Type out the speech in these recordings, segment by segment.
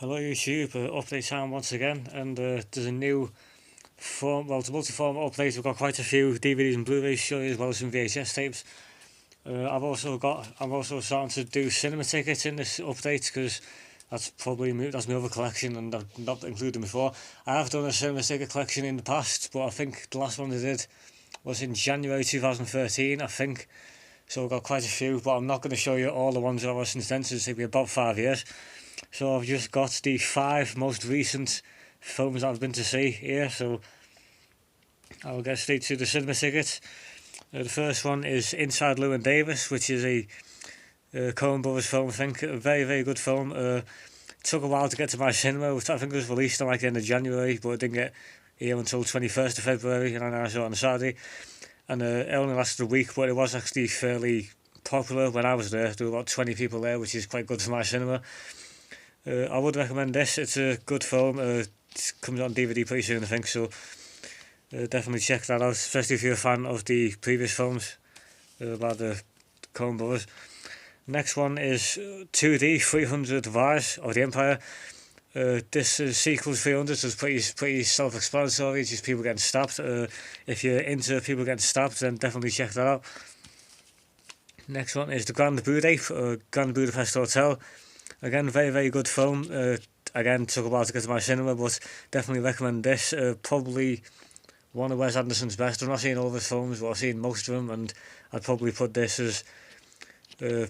Hello YouTube, update time once again, and there's a new form, well it's a multi-format update. We've got quite a few DVDs and Blu-rays to show you, as well as some VHS tapes. I'm also starting to do cinema tickets in this update, because that's my other collection, and I've not included them before. I have done a cinema ticket collection in the past, but I think the last one I did was in January 2013, I think. So I've got quite a few, but I'm not going to show you all the ones I've since then, so it's taken me about 5 years. So I've just got the 5 most recent films I've been to see here, so I'll get straight to the cinema tickets. The first one is Inside Llewyn Davis, which is a Coen Brothers film, I think. A very, very good film. Took a while to get to my cinema, which I think was released on like the end of January, but it didn't get here until 21st of February, and I saw it on a Saturday. And it only lasted a week, but it was actually fairly popular when I was there. There were about 20 people there, which is quite good for my cinema. I would recommend this. It's a good film. It comes on DVD pretty soon, I think, so definitely check that out, especially if you're a fan of the previous films about the Coen Brothers. Next one is 2D 300 Rise of the Empire. This is sequel to 300, so it's pretty self-explanatory. It's just people getting stabbed. If you're into people getting stabbed, then definitely check that out. Next one is The Grand Budapest Hotel. Again, very, very good film. Again, took a while to get to my cinema, but definitely recommend this. Probably one of Wes Anderson's best. I've not seen all of his films, but I've seen most of them, and I'd probably put this as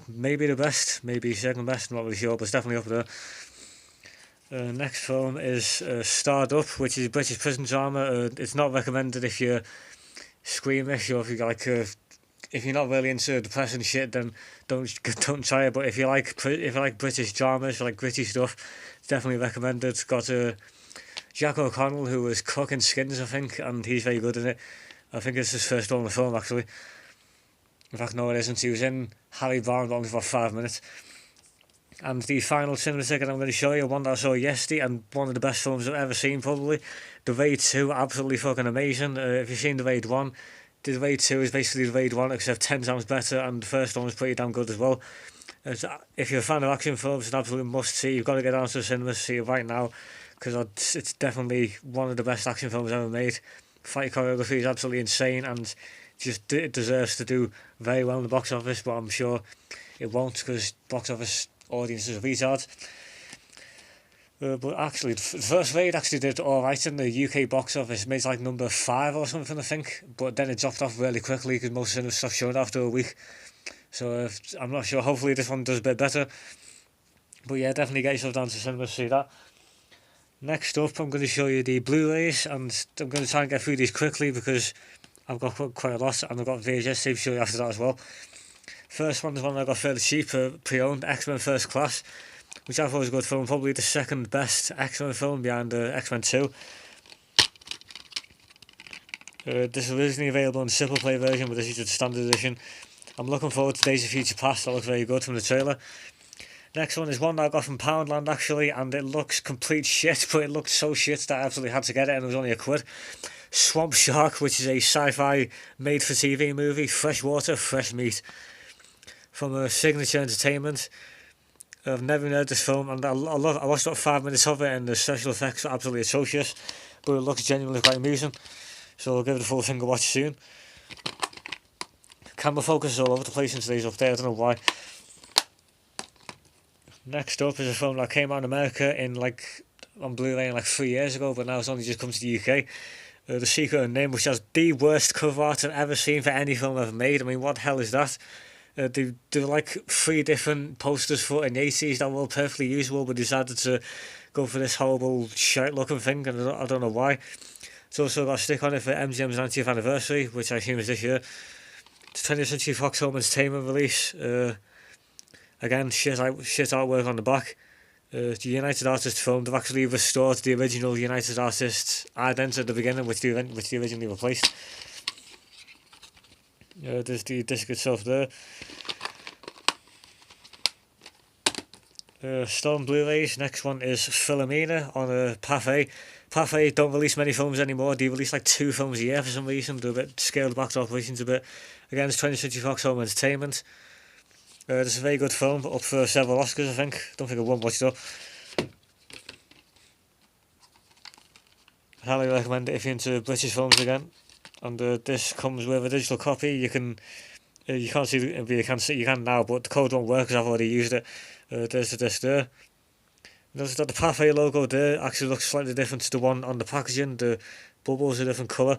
maybe the best, maybe second best, I'm not really sure, but it's definitely up there. Next film is Starred Up, which is British prison drama. It's not recommended if you're squeamish, or if you like if you're not really into depressing shit, then don't try it. But if you like British dramas, like gritty stuff, it's definitely recommended. It's got Jack O'Connell, who was Cook in Skins, I think, and he's very good in it. I think it's his first role in the film, actually. In fact, no, it isn't. He was in Harry Brown only for 5 minutes. And the final cinema ticket I'm going to show you, one that I saw yesterday, and one of the best films I've ever seen, probably. The Raid 2, absolutely fucking amazing. If you've seen The Raid 1, the Raid 2 is basically The Raid 1, except 10 times better, and the first one was pretty damn good as well. If you're a fan of action films, it's an absolute must-see. You've got to get down to the cinema to see it right now, because it's definitely one of the best action films ever made. Fight choreography is absolutely insane, and it deserves to do very well in the box office, but I'm sure it won't, because box office audiences are retards. But actually, the first Raid actually did alright in the UK box office. It made like number 5 or something, I think. But then it dropped off really quickly, because most cinemas stopped showing after a week. So I'm not sure. Hopefully this one does a bit better. But yeah, definitely get yourself down to cinema to see that. Next up, I'm going to show you the Blu-rays, and I'm going to try and get through these quickly, because I've got quite a lot, and I've got VHS tapes to show you after that as well. First one is one I got fairly cheap, pre-owned, X-Men First Class, which I thought was a good film, probably the second best X-Men film behind X-Men 2. This is originally available in the Simple Play version, but this is the standard edition. I'm looking forward to Days of Future Past. That looks very good from the trailer. Next one is one that I got from Poundland, actually, and it looks complete shit, but it looked so shit that I absolutely had to get it, and it was only £1. Swamp Shark, which is a sci-fi made-for-TV movie, fresh water, fresh meat, from Signature Entertainment. I've never heard this film, and I watched about 5 minutes of it, and the special effects are absolutely atrocious, but it looks genuinely quite amusing, so I'll give it a full finger watch soon. Camera focus is all over the place in today's update, I don't know why. Next up is a film that came out in America on Blu-ray 3 years ago, but now it's only just come to the UK. The Secret of NIMH, which has the worst cover art I've ever seen for any film ever made. I mean, what the hell is that? There were like 3 different posters for in the 80s that were perfectly usable, but decided to go for this horrible shite looking thing, and I don't know why. It's also got a stick on it for MGM's 90th anniversary, which I assume is this year. It's 20th Century Fox Home Entertainment release. Again, shit artwork on the back. The United Artists film, they've actually restored the original United Artists ident at the beginning, which they originally replaced. There's the disc itself there. Storm Blu-rays. Next one is Philomena on Pathé. Pathé don't release many films anymore. They release like 2 films a year for some reason. They're a bit scaled back to operations a bit. Again, it's 20th Century Fox Home Entertainment. This is a very good film, up for several Oscars, I think. Don't think I won much though. I highly recommend it if you're into British films again. And this comes with a digital copy. You can't see you can now, but the code won't work because I've already used it. There's the disc there. Notice that the Parfait logo there actually looks slightly different to the one on the packaging. The bubbles are a different colour.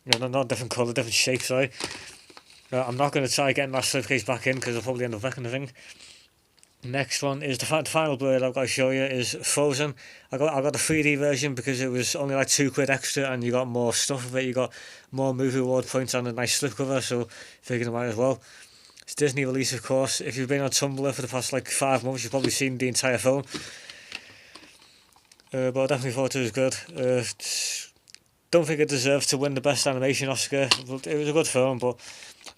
No, not different colour, different shape, sorry. I'm not going to try getting that slipcase back in because I'll probably end up wrecking the thing. Next one is the final Blu-ray I've got to show you is Frozen. I got the 3D version because it was only like £2 extra and you got more stuff of it. You got more movie award points and a nice slipcover, so figured it might as well. It's Disney release, of course. If you've been on Tumblr for the past like 5 months, you've probably seen the entire film. But I definitely thought it was good. Don't think it deserves to win the best animation Oscar. It was a good film, but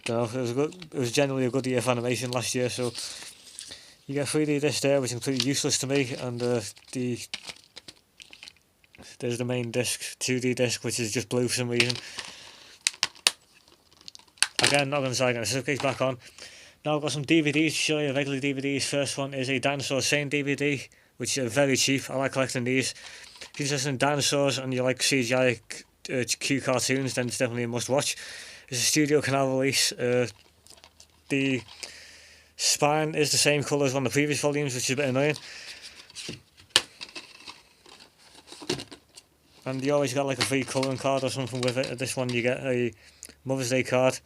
no, it was generally a good year for animation last year. So you get 3D disc there, which is completely useless to me, and there's the main disc, 2D disc, which is just blue for some reason. Again, not going to try getting the slipcase back on. Now I've got some DVDs to show you, regular DVDs. First one is a Dinosaur Sane DVD, which is very cheap. I like collecting these. If you're interested in dinosaurs and you like CGI cute cartoons, then it's definitely a must watch. It's a Studio Canal release. The spine is the same colour as one of the previous volumes, which is a bit annoying. And you always got like a free colouring card or something with it. This one you get a Mother's Day card.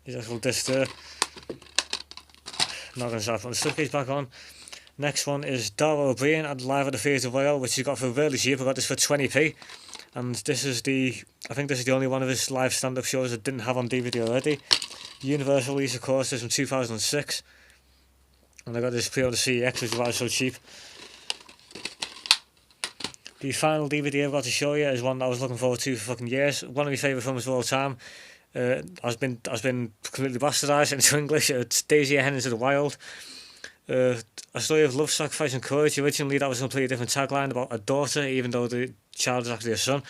There's actual disc there. Not going to start putting the slipcase back on. Next one is Dara O'Brien at Live at the Theatre Royal, which he got for really cheap. I got this for 20p. And this is I think this is the only one of his live stand-up shows that didn't have on DVD already. Universal release, of course, is from 2006. And I got this pre-order CEX, which was so cheap. The final DVD I've got to show you is one that I was looking forward to for fucking years. One of my favourite films of all time. Has been completely bastardised into English. It's Daisy Head into the Wild. A story of love, sacrifice and courage. Originally that was a completely different tagline about a daughter, even though the child is actually a son.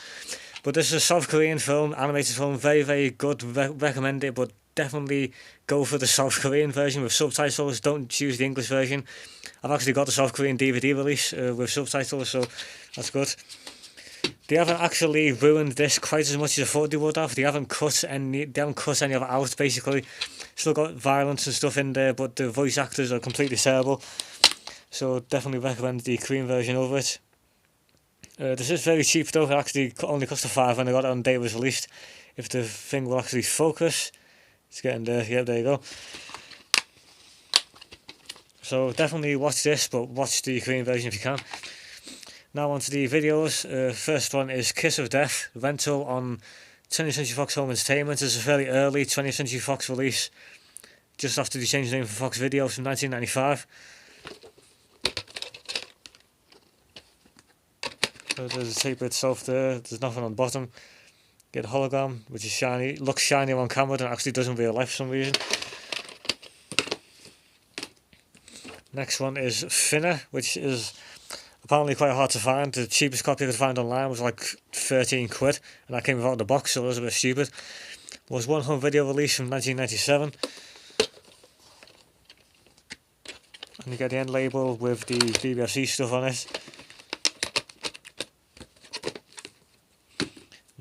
But this is a South Korean film, animated film, very, very good. Recommend it, but definitely go for the South Korean version with subtitles. Don't choose the English version. I've actually got the South Korean DVD release with subtitles, so that's good. They haven't actually ruined this quite as much as I thought they would have. They haven't cut any of it out, basically. Still got violence and stuff in there, but the voice actors are completely terrible. So definitely recommend the Korean version over it. This is very cheap though. It actually only cost a £5 when I got it on the day it was released. If the thing will actually focus, it's getting there. Yeah, there you go. So definitely watch this, but watch the Korean version if you can. Now on to the videos. First one is Kiss of Death, rental on 20th Century Fox Home Entertainment. It's a fairly early 20th Century Fox release, just after they changed the name from Fox Video from 1995. So there's the tape itself there, there's nothing on the bottom. Get a hologram, which is shiny, looks shinier on camera than it actually does in real life for some reason. Next one is Finner, which is apparently quite hard to find. The cheapest copy I could find online was like 13 quid, and that came without the box, so it was a bit stupid. It was one home video release from 1997. And you get the end label with the BBFC stuff on it.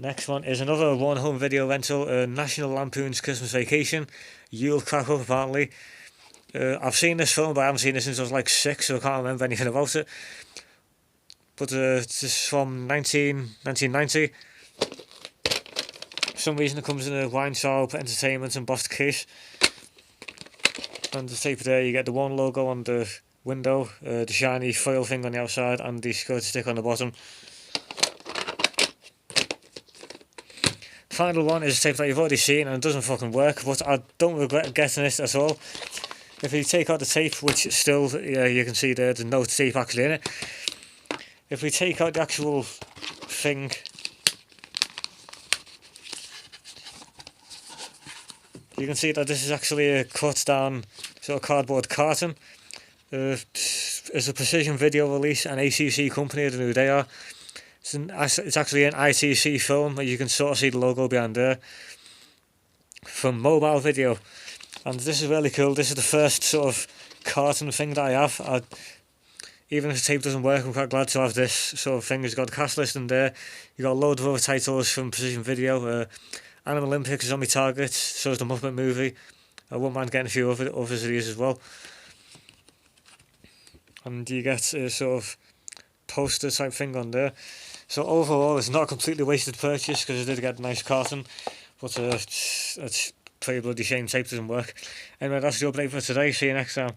Next one is another one home video rental, National Lampoon's Christmas Vacation. You'll crack up apparently. I've seen this film, but I haven't seen it since I was like 6, so I can't remember anything about it. But this is from 1990. For some reason it comes in a wine shop, entertainment and embossed case. And the tape there, you get the one logo on the window, the shiny foil thing on the outside, and the skirt stick on the bottom. The final one is a tape that you've already seen and it doesn't fucking work, but I don't regret getting it at all. If you take out the tape, which still, you can see there's no tape actually in it. If we take out the actual thing, you can see that this is actually a cut down sort of cardboard carton. It's a Precision Video release, an ACC company, I don't know who they are. It's actually an ITC film, you can sort of see the logo behind there. From Mobile Video. And this is really cool. This is the first sort of carton thing that I have. even if the tape doesn't work, I'm quite glad to have this sort of thing. It's got the cast list in there. You got a load of other titles from Precision Video. Animal Olympics is on my target. So is the Muppet movie. I wouldn't mind getting a few others of these as well. And you get a sort of poster type thing on there. So overall, it's not a completely wasted purchase because I did get a nice carton. But it's pretty bloody shame tape doesn't work. Anyway, that's the update for today. See you next time.